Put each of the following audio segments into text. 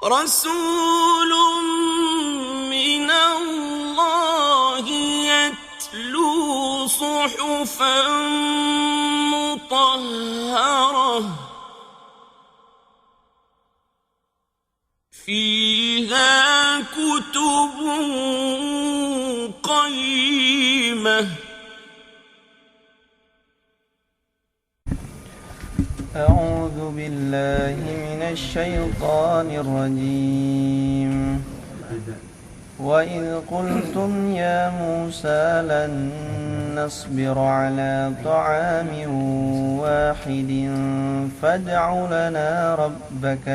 رسول من الله يتلو صحفا مطهرة فيها كتب قيمة. أعوذ بالله من الشيطان الرجيم. وإذ قلتم يا موسى لن نصبر على طعام واحد فادع لنا ربك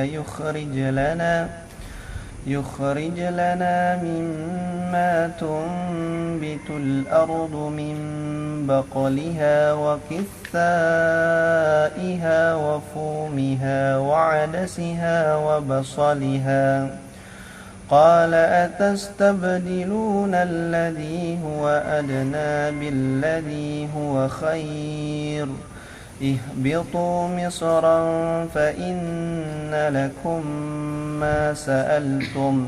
يخرج لنا مما تنبت الأرض من بقلها وقثائها وفومها وعدسها وبصلها قال أتستبدلون الذي هو أدنى بالذي هو خير اهبطوا مصرا فإن لكم ما سألتم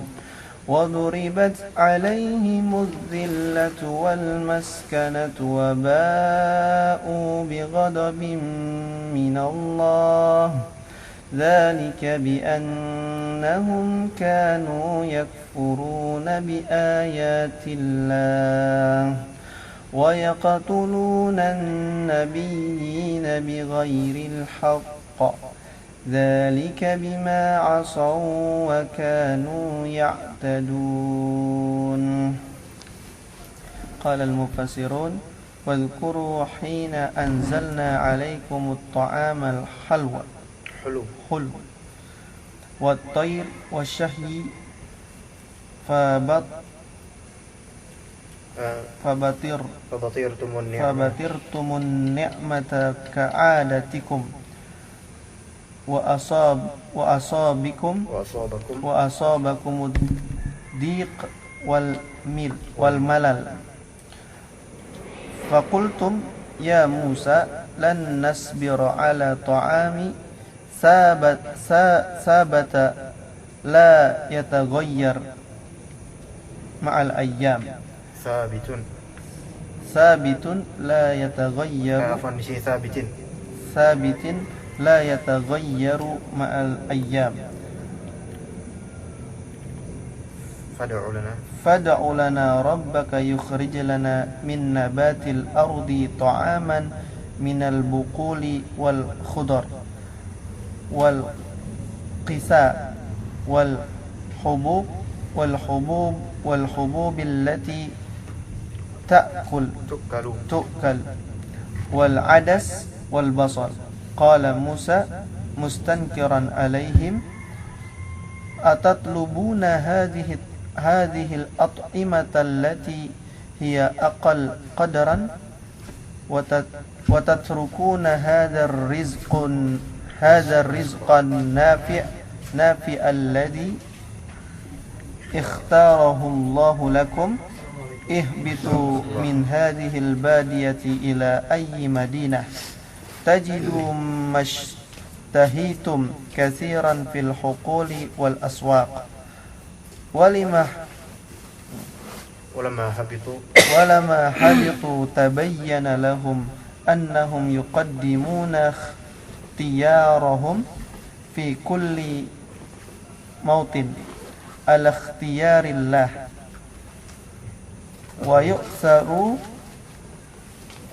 وضربت عليهم الذلة والمسكنة وباءوا بغضب من الله ذلك بأنهم كانوا يكفرون بآيات الله ويقتلون النبيين بغير الحق ذلك بما عصوا وكانوا يعتدون. قال المفسرون واذكروا حين أنزلنا عليكم الطعام الحلوى حلو والطير والشهي فبطرتم النعمة كعادتكم وأصابكم الضيق والملل فقلتم يا موسى لن نصبر على طعام ثابت لا يتغير مع الأيام ثابت لا يتغير ثابت لا يتغير مع الأيام فادع لنا ربك يخرج لنا من نبات الأرض طعاما من البقول والخضر والقثاء والحبوب التي تؤكل والعدس والبصل. قال موسى مستنكرا عليهم أتطلبون هذه الأطعمة التي هي أقل قدرا وتتركون هذا الرزق النافع الذي اختاره الله لكم اهبطوا من هذه البادية إلى أي مدينة تجدوا ما اشتهيتم كثيرا في الحقول والأسواق ولما هبطوا تبين لهم أنهم يقدمون اختيارهم في كل موطن على اختيار الله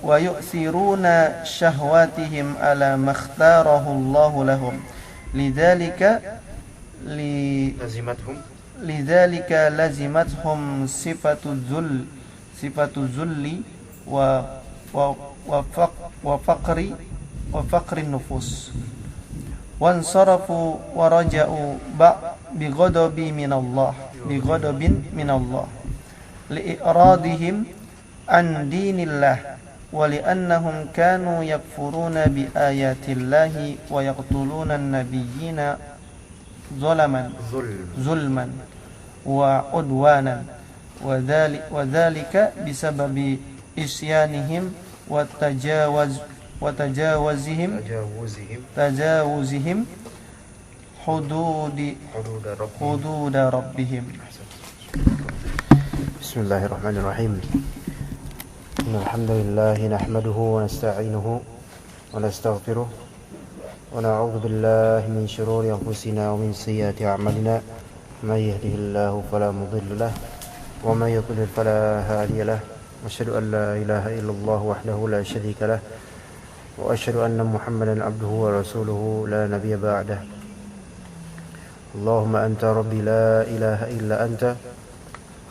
ويؤثرون شهواتهم على ما اختاره الله لهم لذلك لزمتهم صفة الذل وفقر النفوس وانصرفوا ورجعوا بغضب من الله لإرادهم عن دين الله ولأنهم كانوا يكفرون بآيات الله ويقتلون النبيين ظلما وعدوانا وذلك بسبب إسيانهم وتجاوزهم حدود حدود ربهم. بسم الله الرحمن الرحيم. إن الحمد لله نحمده ونستعينه ونستغفره ونعوذ بالله من شرور أنفسنا ومن سيئات أعمالنا. من يهده الله فلا مضل له ومن يضلل فلا هادي له. أشهد أن لا إله إلا الله وحده لا شريك له وأشهد أن محمدا عبده ورسوله لا نبي بعده. اللهم أنت ربي لا إله إلا أنت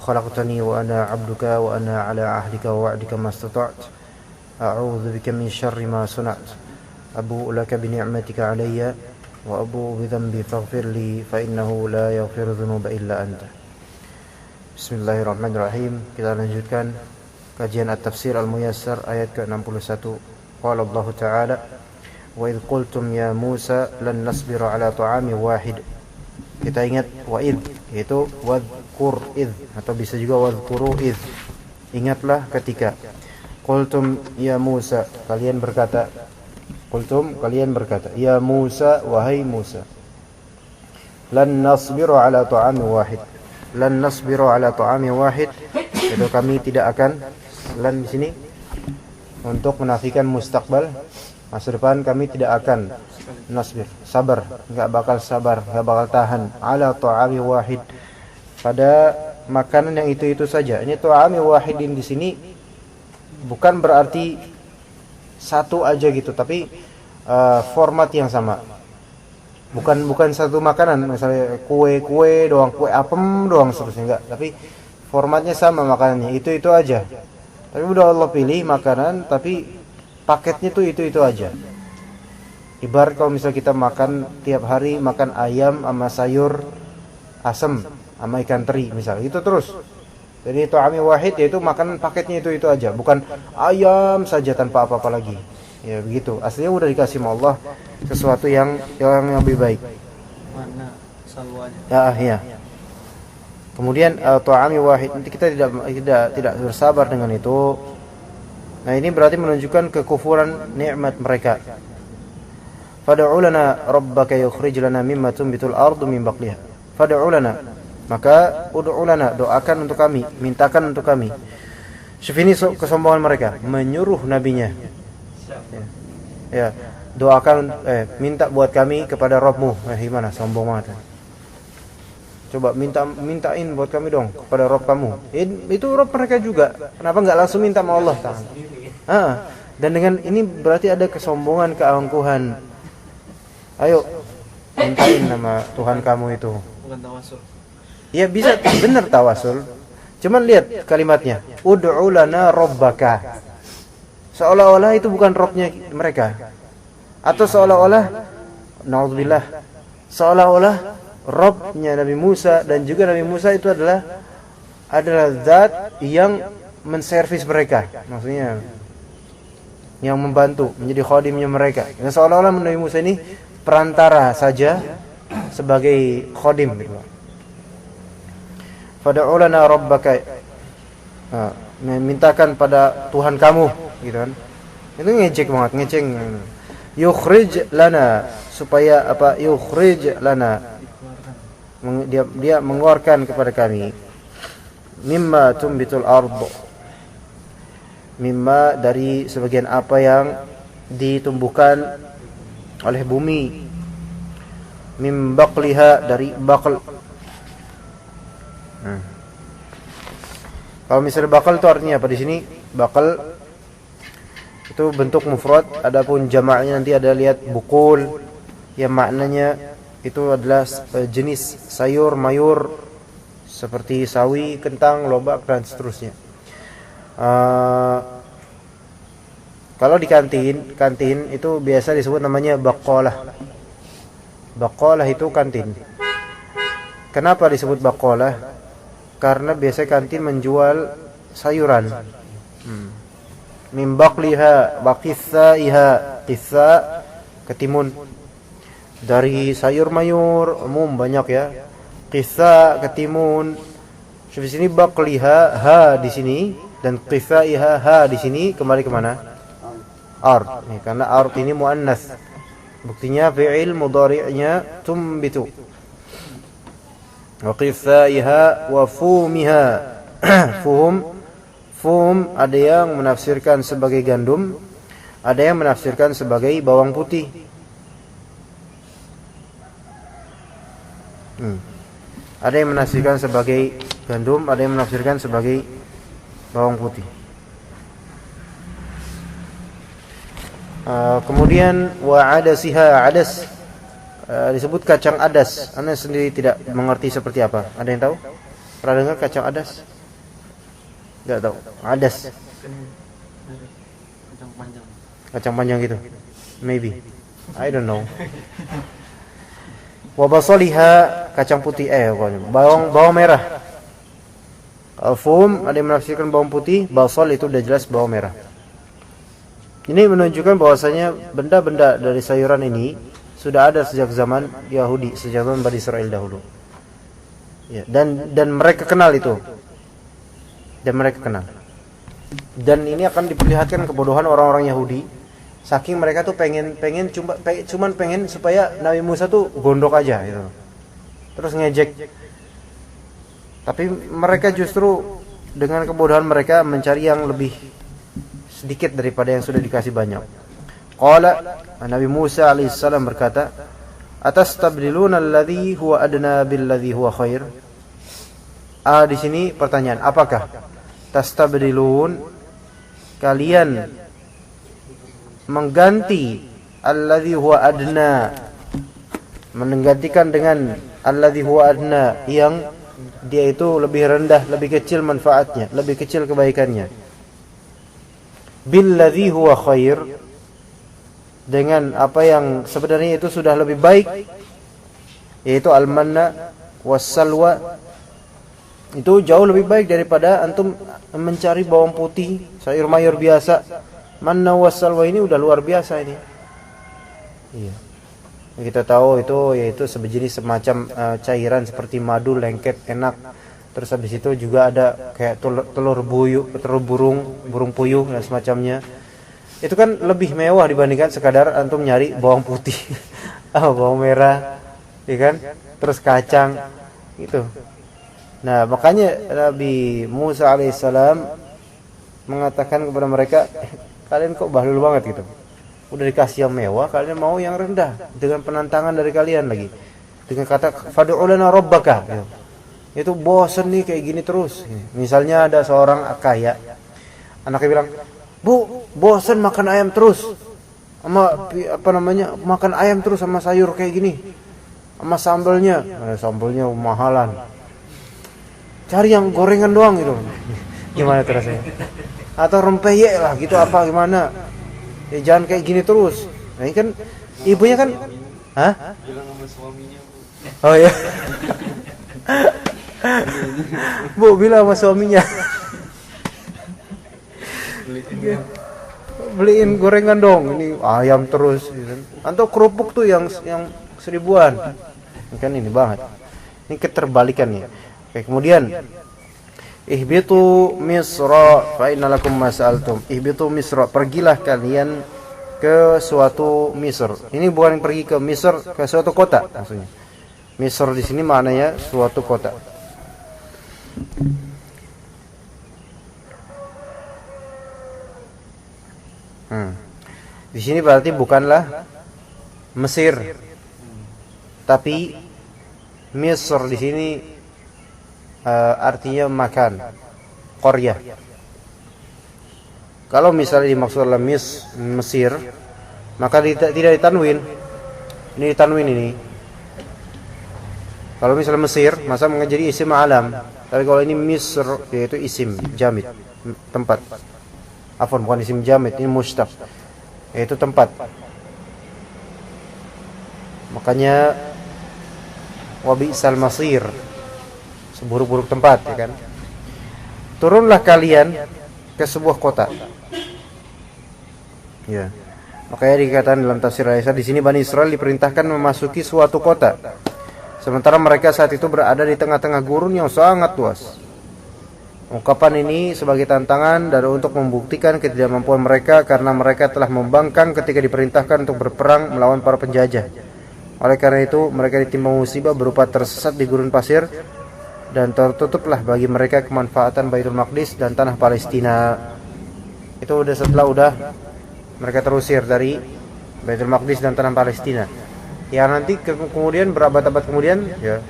خلقتني وأنا عبدك وأنا على عهدك ووعدك ما استطعت. أعوذ بك من شر ما صنعت. أبوء لك بنعمتك علي وأبوء بذنبي فاغفر لي فإنه لا يغفر الذنوب إلا أنت. Bismillahirrahmanirrahim. Kita lanjutkan kajian At-Tafsir Al-Muyassar ayat ke-61. Qala Allah Ta'ala, wa idh qultum ya Musa lan nasbira ala ta'amin wahid. Kita ingat wa idh, yaitu wadhkur idh, atau bisa juga wadhkuru idh. Ingatlah ketika qultum ya Musa, kalian berkata, qultum, kalian berkata, ya Musa, wahai Musa, lan nasbiru ala ta'amin wahid. Lan nasbiru ala ta'amin wahid, itu kami tidak akan, lan di sini untuk menafikan mustakbal, masa depan, kami tidak akan nasbir, sabar, enggak bakal sabar, enggak bakal tahan, ala ta'ami wahid, pada makanan yang itu saja. Ini ta'ami wahidin di sini bukan berarti satu aja gitu, tapi format yang sama. Bukan satu makanan, misalnya kue doang, kue apem doang seterusnya, enggak, tapi formatnya sama makanannya, itu aja. Tapi udah Allah pilih makanan, tapi paketnya tuh itu aja. Ibarat kalau misalnya kita makan tiap hari, makan ayam sama sayur asem sama ikan teri misalnya, itu terus. Jadi ta'ami wahid yaitu makanan paketnya itu aja, bukan ayam saja tanpa apa-apa lagi. Ya begitu. Aslinya udah dikasih sama Allah sesuatu yang lebih baik. Mana salwanya? Ya. Kemudian ta'ami wahid, nanti kita tidak bersabar dengan itu. Nah, ini berarti menunjukkan kekufuran nikmat mereka. Fad'u lana rabbaka yukhrij lana mimma tunbitul ardu min baqliha. Fad'u lana, maka ud'u lana, doakan untuk kami, mintakan untuk kami. Ini kesombongan mereka, menyuruh nabinya. Ya, doakan, minta buat kami kepada Rabbmu. Gimana sombong banget. Coba mintain buat kami dong kepada Rabb kamu. Itu Rabb mereka juga. Kenapa enggak langsung minta sama Allah Ta'ala? Dan dengan ini berarti ada kesombongan, keangkuhan. Ayo mintain nama Tuhan kamu itu. Bukan tawasul. Ya bisa benar tawasul. Cuman lihat kalimatnya, ud'u lana rabbaka. Seolah-olah itu bukan Rabbnya mereka. Atau seolah-olah, naudzubillah, seolah-olah Rabbnya Nabi Musa dan juga Nabi Musa itu adalah zat yang menservis mereka, maksudnya yang membantu, menjadi khadimnya mereka. Dan seolah-olah Nabi Musa ini perantara saja sebagai khadim gitu. Fad'u lana rabbaka, mintakan pada Tuhan kamu gitu kan. Itu ngeceng. Yukhrij lana, supaya apa? Yukhrij lana, dia mengeluarkan kepada kami mimma tumbitul ardh, mimma dari sebagian apa yang ditumbuhkan oleh bumi, mim baqliha, dari baql. Kalau misalnya baqal itu artinya apa di sini? Baqal itu bentuk mufrad, adapun jamaknya nanti ada lihat bukul, yang maknanya itu adalah jenis sayur mayur seperti sawi, kentang, lobak dan seterusnya. Kalau di kantin itu biasa disebut namanya baqalah. Baqalah itu kantin. Kenapa disebut baqalah? Karena biasa kantin menjual sayuran. Min baqliha baqithaiha, qitha ketimun. Dari sayur mayur umum banyak ya. Qitha ketimun. Di sini baqliha ha di sini dan qithaiha ha di sini kembali ke mana? Ard. Nih, karena ard ini muannas. Buktinya fi'il mudhari'nya tumbitu. Wa qithaiha wa fumiha. Fum ada yang menafsirkan sebagai gandum, ada yang menafsirkan sebagai bawang putih. Ada yang menafsirkan sebagai gandum, ada yang menafsirkan sebagai bawang putih. Kemudian wa adasiha, adas disebut kacang adas. Anda sendiri tidak mengerti seperti apa. Ada yang tahu? Pernah dengar kacang adas? Tidak tahu. Adas. Kacang panjang gitu. Maybe. I don't know. Wa basaliha, kacang putih, bawang merah. Al-fum ada yang menafsirkan bawang putih, basal itu udah jelas bawang merah. Ini menunjukkan bahwasanya benda-benda dari sayuran ini sudah ada sejak zaman Yahudi, sejak zaman Bani Israel dahulu. Ya, dan mereka kenal itu. Dan mereka kenal. Dan ini akan diperlihatkan kebodohan orang-orang Yahudi. Saking mereka tuh pengen cuman pengen supaya Nabi Musa tuh gondok aja gitu. Terus ngejek. Tapi mereka justru dengan kebodohan mereka mencari yang lebih sedikit daripada yang sudah dikasih banyak. Qala, Nabi Musa alaihissalam berkata, "Atastabdiluna alladhi huwa adna billadhi huwa khair?" Di sini pertanyaan, apakah tastabdilun, kalian mengganti alladhi huwa adna, menggantikan dengan alladhi huwa adna yang dia itu lebih rendah, lebih kecil manfaatnya, lebih kecil kebaikannya, billadhi huwa khair, dengan apa yang sebenarnya itu sudah lebih baik, yaitu al-manna was-salwa. Itu jauh lebih baik daripada antum mencari bawang putih, sayur mayur biasa. Manna was-salwa ini udah luar biasa ini. Iya. Kita tahu itu yaitu sejenis semacam cairan seperti madu, lengket, enak. Terus habis itu juga ada kayak telur burung puyuh dan semacamnya. Itu kan lebih mewah dibandingkan sekadar antum nyari bawang putih, bawang merah, ya kan? Terus kacang, gitu. Nah, makanya Nabi Musa alaihissalam mengatakan kepada mereka, kalian kok bahlul banget gitu. Udah dikasih yang mewah, kalian mau yang rendah dengan penantangan dari kalian lagi. Dengan kata fad'u lana rabbaka. Gitu. Itu bosen nih kayak gini terus. Misalnya ada seorang kaya, anaknya bilang, "Bu, bosen makan ayam terus. Sama makan ayam terus sama sayur kayak gini. Sama sambelnya, sambelnya mahalan. Cari yang gorengan doang gitu." Gimana terasanya? Atau rempeyek lah gitu, apa gimana? Ya jangan kayak gini terus. Nah, ini kan ibunya kan, bilang sama suaminya, Bu. Oh ya. Bu bilang sama suaminya, beliin gorengan dong, ini ayam terus gitu. Atau kerupuk tuh yang 1000-an. Kan ini banget. Ini keterbalikannya. Oke, kemudian ihbitu misra fa innalakum mas'altum. Ihbitu misra, pergilah kalian ke suatu Misr. Ini bukan pergi ke Misr, ke suatu kota maksudnya. Misr di sini maknanya suatu kota. Di sini berarti bukanlah Mesir, tapi Misr di sini artinya makan, qaryah. Kalau misalnya dimaksud adalah Mesir, maka tidak ditanwin. Ini ditanwin ini. Kalau misalnya Mesir, masa menjadi isim alam. Tapi kalau ini Misr, yaitu isim jamid, tempat. Afwan, bukan isim jamid, ini mustaq, yaitu tempat. Makanya wabi'sal masir, seburuk-buruk tempat, ya kan? Turunlah kalian ke sebuah kota. Ya. Makanya dikatakan dalam tafsir Aisyah, di sini Bani Israel diperintahkan memasuki suatu kota. Sementara mereka saat itu berada di tengah-tengah gurun yang sangat luas. Ungkapan ini sebagai tantangan dan untuk membuktikan ketidakmampuan mereka karena mereka telah membangkang ketika diperintahkan untuk berperang melawan para penjajah. Oleh karena itu, mereka ditimpa musibah berupa tersesat di gurun pasir dan tertutuplah bagi mereka kemanfaatan Baitul Maqdis dan tanah Palestina. Itu setelah mereka terusir dari Baitul Maqdis dan tanah Palestina. Ya nanti kemudian berabad-abad kemudian ya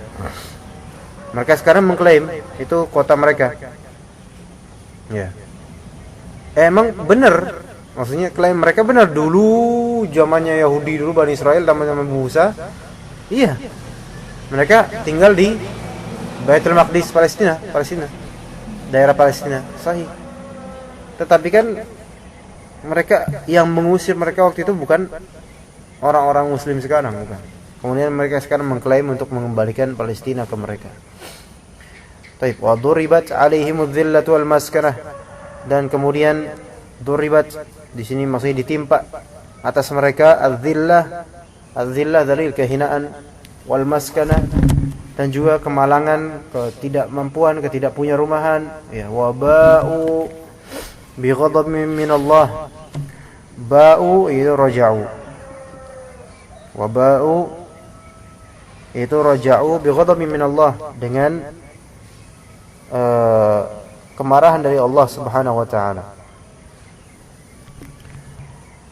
mereka sekarang mengklaim itu kota mereka. Ya. Emang benar. Maksudnya klaim mereka benar dulu zamannya Yahudi dulu Bani Israel zaman Musa. Iya. Mereka tinggal di Baitul Maqdis Palestina. Daerah Palestina. Sahih. Tetapi kan mereka yang mengusir mereka waktu itu bukan orang-orang muslim sekarang, bukan. Kemudian mereka sekarang mengklaim untuk mengembalikan Palestina ke mereka. Taib wa duribat alaihimudz zillatu wal maskanah, dan kemudian duribat di sini maksudnya ditimpa atas mereka az-zillah dalil kehinaan, wal maskanah dan juga kemalangan, ketidakmampuan, ketidakpunya rumahan, ya waba'u bi ghadabin min Allah. Ba'u itu raja'u. Waba'u itu raja'u bi ghadabin min Allah, dengan kemarahan dari Allah Subhanahu wa taala.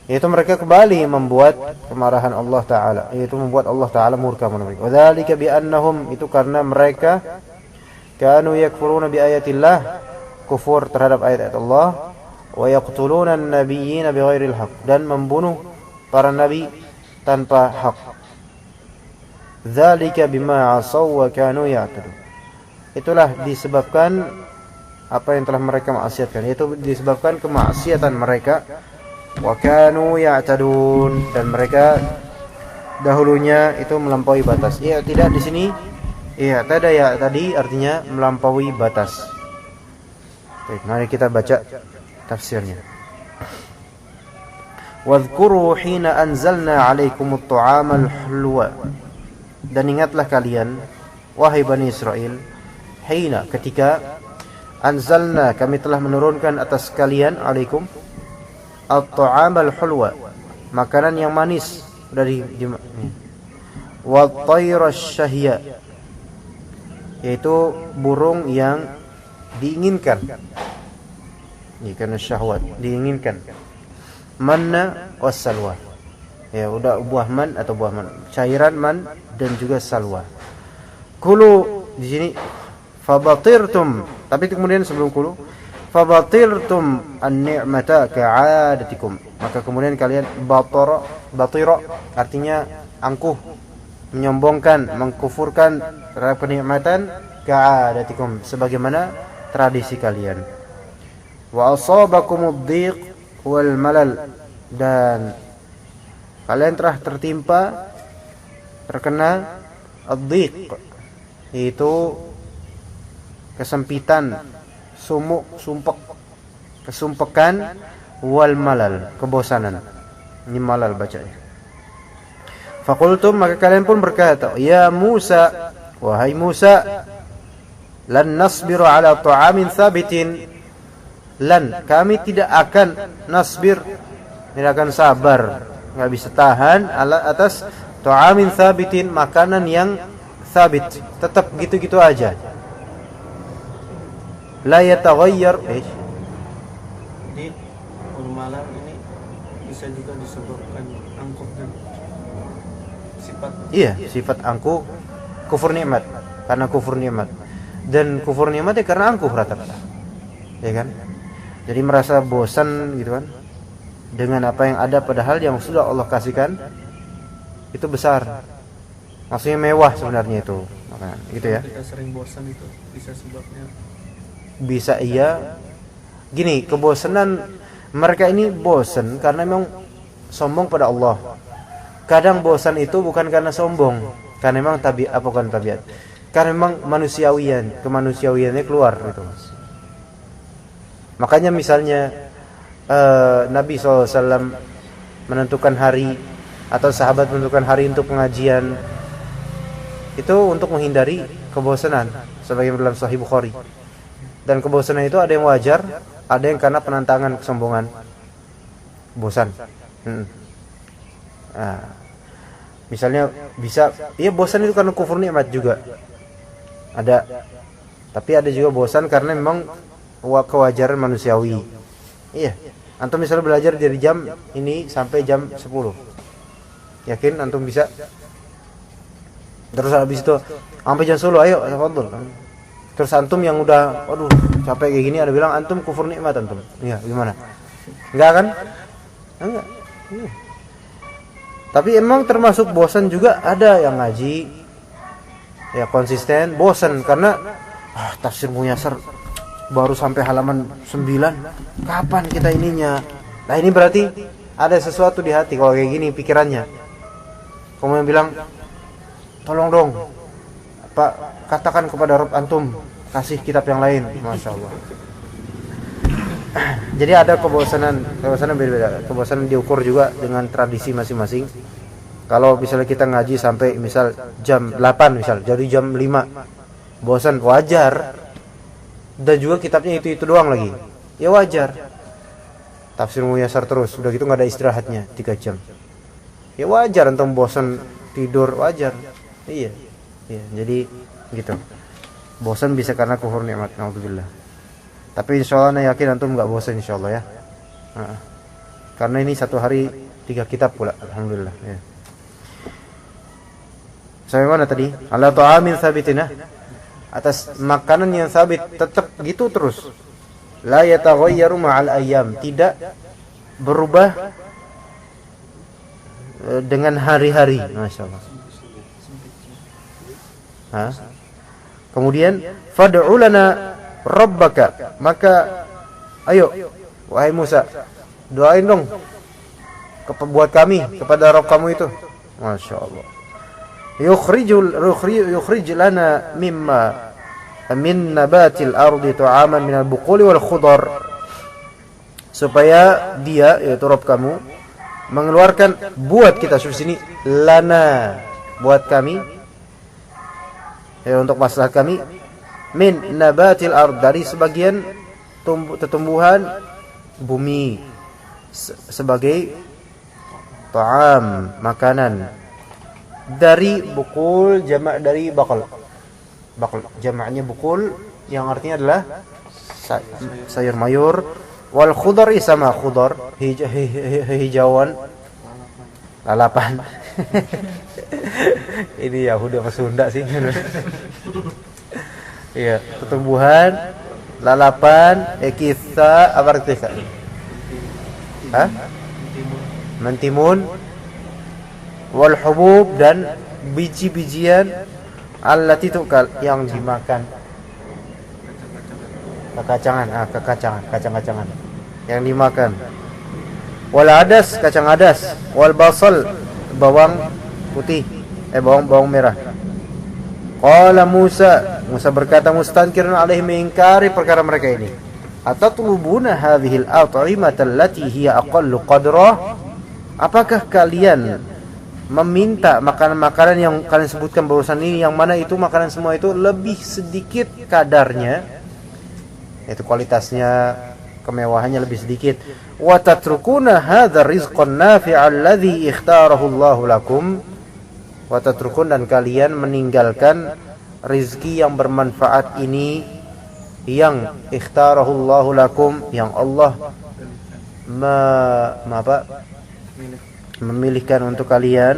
Yaitu mereka kembali membuat kemarahan Allah taala, yaitu membuat Allah taala murka kepada mereka. Wadzalika bi annahum, itu karena mereka kanu yakfuruna bi ayatillah, kufur terhadap ayat-ayat Allah, wa yaqtuluna an-nabiyyin bighairil haqq, dan membunuh para nabi tanpa hak. Dzalika bima 'asaw wa kanu ya'tadun. Itulah disebabkan apa yang telah mereka maksiatkan, yaitu disebabkan kemaksiatan mereka. Wa kanu ya'tadun, dan mereka dahulunya itu melampaui batas. Ya, tidak di sini ya tadi artinya melampaui batas. Baik, mari kita baca tafsirnya. Wadhkuru hina anzalna 'alaikumut ta'amal hulwa. Dan ingatlah kalian wahai Bani Israel, hina ketika anzalna kami telah menurunkan atas kalian, 'alaikum at-ta'amal hulwa, makanan yang manis dari wa tayra syahya, yaitu burung yang diinginkan. Ini karena syahwat, diinginkan. Manna was salwa, ya udah buah man atau buah man, cairan man dan juga salwa. Kulu di sini fabatirtum, tapi kemudian sebelum kulu fabatirtum an-ni'mata ka'adatikum, maka kemudian kalian batira artinya angkuh, menyombongkan, mengkufurkan terhadap kenikmatan, ka'adatikum sebagaimana tradisi kalian. Wa asabakumud dhiq wal malal, dan kalian telah terkena ad-dhiq, yaitu kesempitan, kesumpekan, wal malal, kebosanan. Ini malal bacanya. Faqultum, maka kalian pun berkata, ya Musa, wahai Musa, lan nasbiru ala ta'amin thabitin, lan kami tidak akan nasbir, tidak akan sabar, enggak bisa tahan atas ta'amin thabitin, makanan yang thabit, tetap gitu-gitu aja. La yataghayyar. Jadi malam ini bisa juga disebabkan angkuh dan sifat. Iya, sifat angkuh, kufur nikmat, karena kufur nikmat. Dan kufur nikmat ya karena angkuh rata-rata. Ya kan? Jadi merasa bosan gitu kan dengan apa yang ada, padahal yang sudah Allah kasihkan itu besar. Maksudnya mewah sebenarnya itu. Maka gitu ya. Kita sering bosan itu bisa sebabnya. Bisa iya. Gini, kebosanan mereka ini bosan karena memang sombong pada Allah. Kadang bosan itu bukan karena sombong, karena memang bukan tabiat. Karena memang kemanusiawiannya keluar gitu, Mas. Makanya misalnya Nabi SAW menentukan hari, atau sahabat menentukan hari untuk pengajian, itu untuk menghindari kebosanan, sebagaimana dalam Sahih Bukhari. Dan kebosanan itu ada yang wajar, ada yang karena penentangan, kesombongan. Bosan. Nah, misalnya bisa, iya bosan itu karena kufur nikmat juga. Ada. Tapi ada juga bosan karena memang kewajaran manusiawi. Iya. Antum misalnya belajar dari jam ini sampai jam 10. Yakin antum bisa? Terus habis itu sampai jam 10, ayo tafadhol. Terus antum yang udah aduh capek kayak gini ada bilang antum kufur nikmat antum. Iya, gimana? Enggak kan? Enggak. Iya. Tapi emang termasuk bosan juga ada yang ngaji ya konsisten, bosan karena tafsir Muyassar baru sampai halaman 9. Kapan kita ininya? Nah, ini berarti ada sesuatu di hati kalau kayak gini pikirannya. Kamu yang bilang, "Tolong dong, Pak, katakan kepada Rabb antum kasih kitab yang lain." Masya Allah. Jadi ada kebosanan beda-beda. Kebosanan diukur juga dengan tradisi masing-masing. Kalau misalnya kita ngaji sampai misal jam 8 misal, jadi jam 5 bosan, wajar. Dan juga kitabnya itu doang lagi. Ya wajar. Tafsir Muyassar terus, udah gitu enggak ada istirahatnya 3 jam. Ya wajar antum bosan tidur, wajar. Iya. Iya, jadi gitu. Bosan bisa karena kufur nikmat, naudzubillah. Tapi insyaallah ana yakin antum enggak bosan insyaallah ya. Karena ini satu hari 3 kitab pula, alhamdulillah ya. Sampai mana tadi? Ala ta'amin sabitina. Atas makanan yang sabit, tetap gitu terus. La yataghayyaru ma'al ayyam, tidak berubah dengan hari-hari, masyaallah. Kemudian fad'u lana rabbaka, maka ayo wahai Musa, doain dong buat kami kepada Rabb kamu itu. Masyaallah. Yukhrij lana mimma min nabatil ardi ta'aman minal buquli wal khudar, supaya dia yaitu Rabb kamu mengeluarkan buat kita di sini lana buat kami ya untuk maslahat kami min nabatil ard dari sebagian tumbuhan bumi sebagai ta'am makanan dari bukul jamak dari bakal jamaknya bukul yang artinya adalah sayur mayur wal khudar sama khudar hijauan lalapan. Ini Yahudi apa Sunda sih? Iya, tumbuhan lalapan kisah apa artinya? Mentimun wal hubub dan biji-bijian allati tukal yang dimakan kacang-kacangan yang dimakan wal adas kacang adas wal basal bawang putih bawang merah. Qala Musa berkata mustankiran alaihi mengingkari perkara mereka ini. Atatlubuna hadhil at'imata allati hiya aqallu qadra, apakah kalian meminta makanan-makanan yang kalian sebutkan barusan ini, yang mana itu makanan semua itu lebih sedikit kadarnya, yaitu kualitasnya, kemewahannya lebih sedikit. Wa tatrukuna hadzal rizqan nafi'a alladhi ikhtarahu Allahu lakum, wa tatrukun dan kalian meninggalkan rizki yang bermanfaat ini yang ikhtarahu Allahu lakum, yang Allah memilihkan untuk kalian.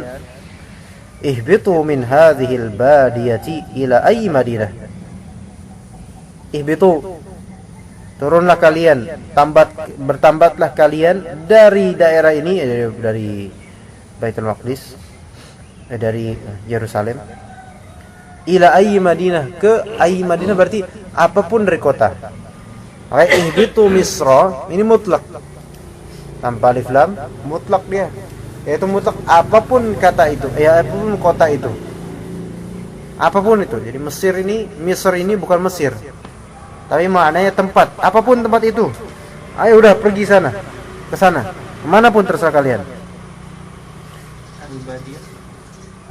Ihbitu min hadhil badiyati ila ayyi madinah. Ihbitu, turunlah kalian, bertambatlah kalian dari daerah ini, dari Baitul Maqdis, dari Yerusalem, ila ayyi madinah, ke ayyi madinah berarti apapun dari kota. Maka ihbitu Misra ini mutlak, tanpa alif lam, mutlak dia. Yaitu mutlak apapun kata itu, apapun kota itu, apapun itu. Jadi Misr ini bukan Mesir, tapi maknanya tempat, apapun tempat itu. Ayo udah pergi sana, ke sana, kemanapun terserah kalian.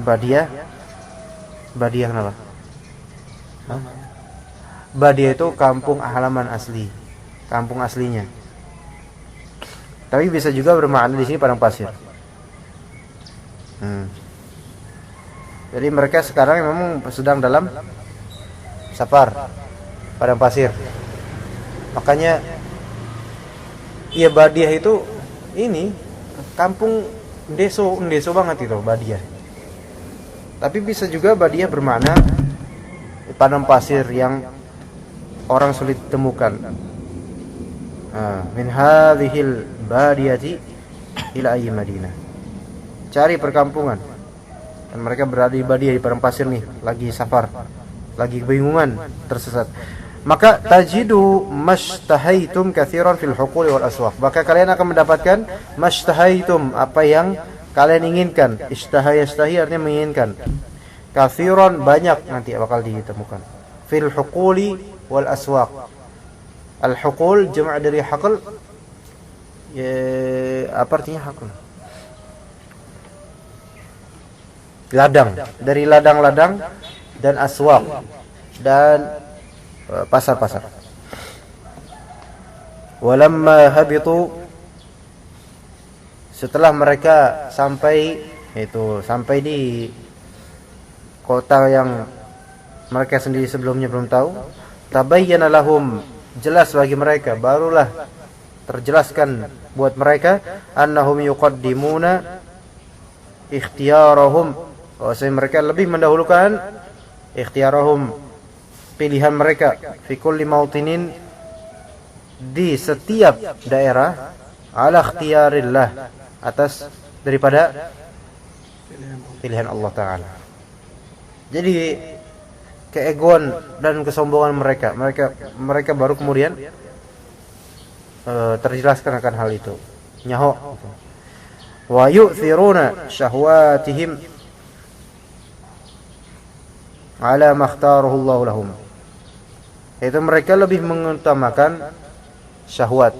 Badiah kenapa? Badia itu kampung halaman asli, kampung aslinya. Tapi bisa juga bermakna di sini padang pasir. Jadi mereka sekarang memang sedang dalam safar padang pasir. Makanya ya Badiah itu ini kampung deso banget itu Badiah. Tapi bisa juga Badiah bermakna padang pasir yang orang sulit temukan. Min hadhil badiyati ila ayyi Madinah. Cari perkampungan. Dan mereka berada di Badiah, di padang pasir nih, lagi safar, lagi kebingungan, tersesat. Maka tajidu mashtahaitum katsiran fil huquli wal aswaq. Maka kalian akan mendapatkan mashtahaitum, apa yang kalian inginkan. Yastahi artinya menginginkan. Katsiran banyak nanti bakal ditemukan. Fil huquli wal aswaq. Al huqul jama' dari haql. Apa artinya haql? Ladang, dari ladang-ladang dan aswaq dan pasar-pasar. Walamma habitu, setelah mereka sampai di kota yang mereka sendiri sebelumnya belum tahu, tabayyana lahum, jelas bagi mereka, barulah terjelaskan buat mereka, annahum yuqaddimuna ikhtiyarahum, bahwasanya mereka lebih mendahulukan ikhtiyarahum, pilihan mereka, fi kulli mautinin, di setiap daerah, ala ikhtiyarillah, atas daripada pilihan Allah Ta'ala. Jadi keegoan dan kesombongan mereka baru kemudian terjelaskan akan hal itu. Nyaho. Wa yu'thiruna syahwatihim ala makhtarahu Allah lahum. Itu mereka lebih mengutamakan syahwat.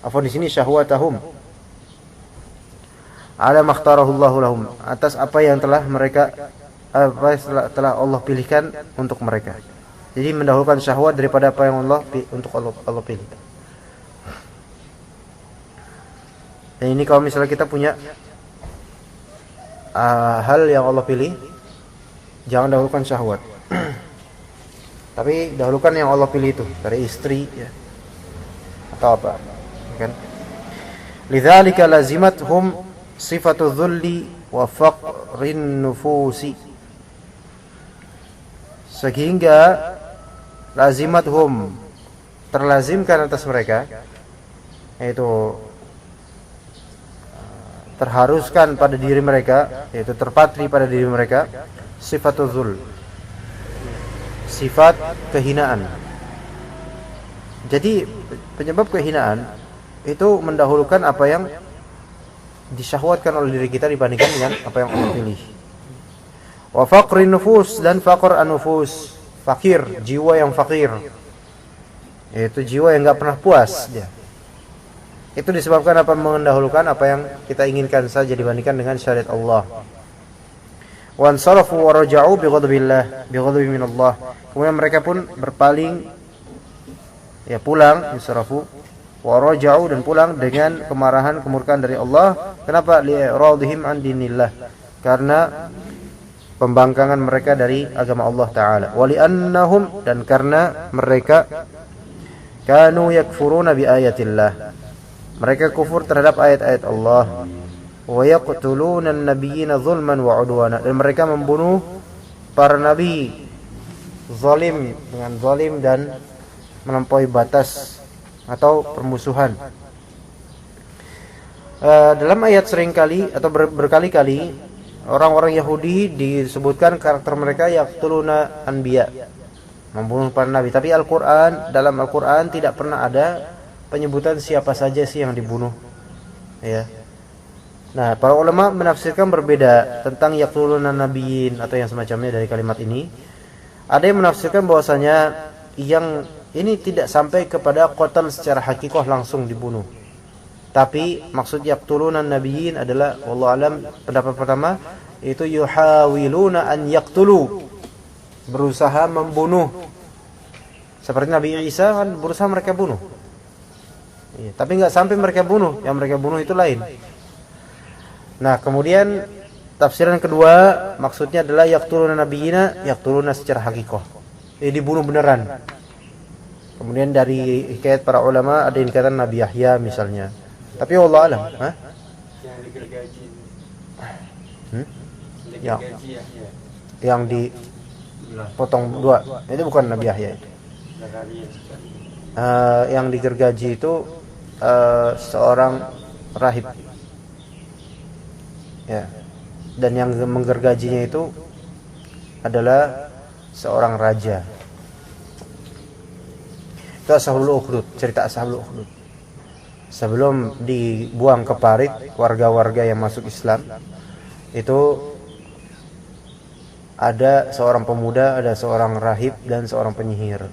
Apa di sini syahwatahum? Ala makhtarahu Allah lahum, atas apa yang telah Allah pilihkan untuk mereka. Jadi mendahulukan syahwat daripada apa yang Allah pilih. Dan ini kalau misalnya kita punya hal yang Allah pilih, jangan dahulukan syahwat. Tapi dahulukan yang Allah pilih itu, dari istri ya, atau apa, kan? Lidzalika lazimathum sifatu dhulli wa faqrin nufusi, sehingga lazimathum, terlazimkan atas mereka, yaitu terharuskan pada diri mereka, yaitu terpatri pada diri mereka, sifatul dzul, sifat kehinaan. Jadi penyebab kehinaan itu mendahulukan apa yang disyahwatkan oleh diri kita dibandingkan dengan apa yang Allah pilih. Wa faqrin nufus, dan faqr an-nufus, fakir, jiwa yang fakir, yaitu jiwa yang enggak pernah puas dia. Itu disebabkan apa? Mendahulukan apa yang kita inginkan saja dibandingkan dengan syariat Allah. Wan sarafu wa raja'u bi ghadabi min Allah. Kemudian mereka pun berpaling, ya pulang, insarafu wa raja'u, dan pulang dengan kemarahan, kemurkaan dari Allah. Kenapa? Li'radihim an dinillah, karena pembangkangan mereka dari agama Allah Ta'ala. Wa li'annahum, dan karena mereka kanu yakfuruna bi ayatillah, mereka kufur terhadap ayat-ayat Allah. Wa yaqtuluna an-nabiyyina zulman wa 'udwana, dan mereka membunuh para nabi dengan zalim dan melampaui batas atau permusuhan. Dalam ayat seringkali atau berkali-kali orang-orang Yahudi disebutkan karakter mereka yaqtuluna anbiya, membunuh para nabi. Tapi dalam Al-Qur'an tidak pernah ada penyebutan siapa saja sih yang dibunuh, ya. Nah, para ulama menafsirkan berbeda tentang yaqtuluna nabiyyin atau yang semacamnya dari kalimat ini. Ada yang menafsirkan bahwasanya yang ini tidak sampai kepada qatl secara hakikah langsung dibunuh. Tapi maksud yaqtuluna nabiyyin adalah wallahu alam pendapat pertama itu yuhawiluna an yaqtulu, berusaha membunuh. Seperti Nabi Isa kan berusaha mereka bunuh. Iya, tapi nggak sampai mereka bunuh, yang mereka bunuh itu lain. Nah, kemudian tafsiran kedua maksudnya adalah yaqtuluna nabiyina, yaqtuluna secara hakikoh. Jadi dibunuh beneran. Kemudian dari hikayat para ulama ada yang dikatakan Nabi Yahya misalnya. Tapi Allah alam, Yang digergaji. Yang Digergaji ya. yang dipotong dua. Itu bukan Nabi Yahya itu. Zakaria. Yang digergaji itu seorang rahib. Ya. Dan yang menggergajinya itu adalah seorang raja. Itu Ashabul Ukhdud, cerita Ashabul Ukhdud. Sebelum dibuang ke parit warga-warga yang masuk Islam, itu ada seorang pemuda, ada seorang rahib dan seorang penyihir.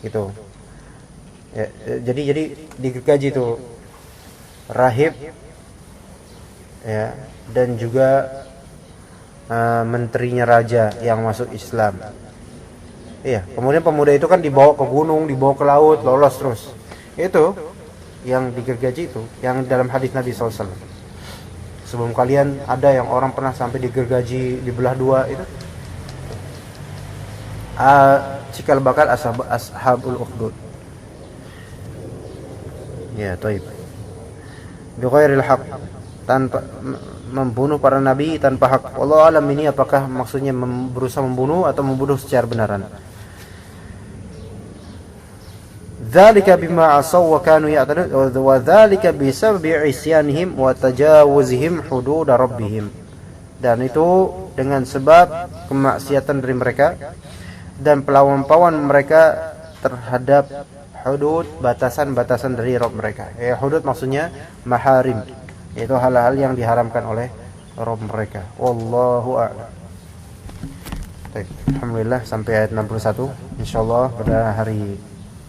Gitu. Ya, jadi digergaji itu rahib, ya, dan juga menterinya raja yang masuk Islam. Iya, kemudian pemuda itu kan dibawa ke gunung, dibawa ke laut, lolos terus. Itu yang digergaji itu, yang dalam hadis Nabi SAW. Sebelum kalian ada yang orang pernah sampai digergaji, dibelah dua itu. Cikal bakal ashabul ukhdud. Ya, taib. Bi ghairil haq, tanpa membunuh para nabi tanpa hak. Allah alam ini apakah maksudnya berusaha membunuh atau membunuh secara benaran. Dzalika bima asaw wa kanu ya'tadun wa dzalika bisababi isyanihim wa tajawuzihim hudud rabbihim. Dan itu dengan sebab kemaksiatan dari mereka dan pelawan-pelawan mereka terhadap hudud, batasan-batasan dari Rabb mereka. Ya, hudud maksudnya maharim. Itu hal-hal yang diharamkan oleh Rabb mereka. Wallahu a'lam. Baik, alhamdulillah sampai ayat 61. Insyaallah pada hari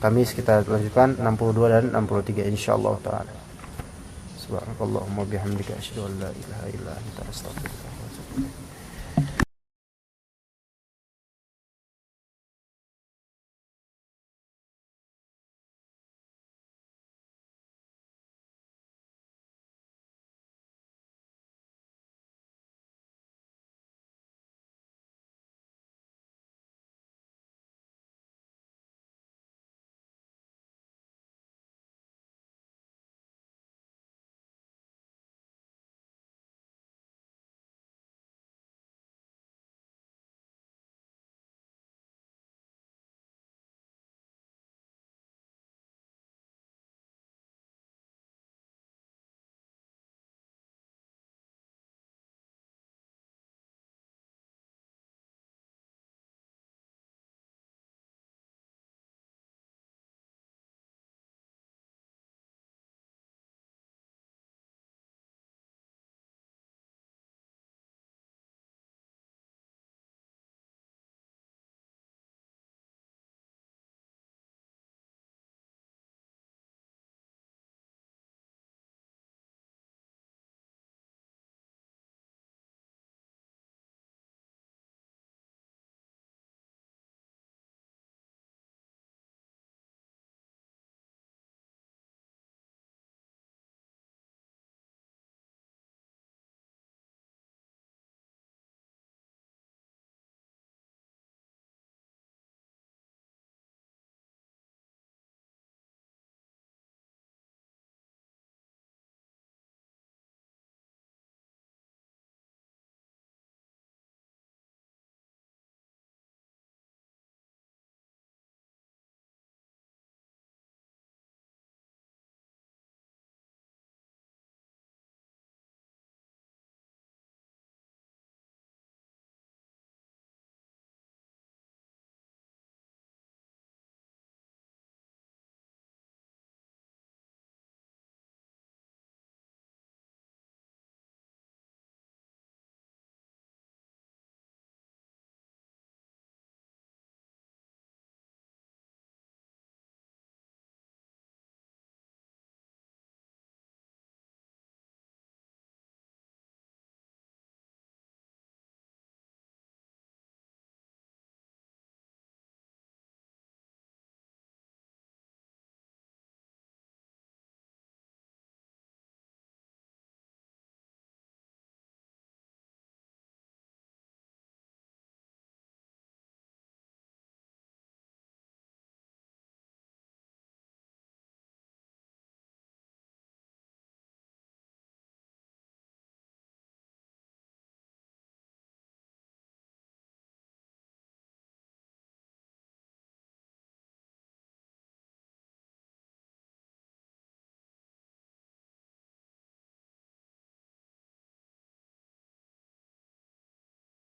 Kamis kita lanjutkan 62 dan 63 insyaallah taala. Subhanakallahumma bihamdika asyhadu an la ilaha illa anta astaghfiruka wa atubu ilaik.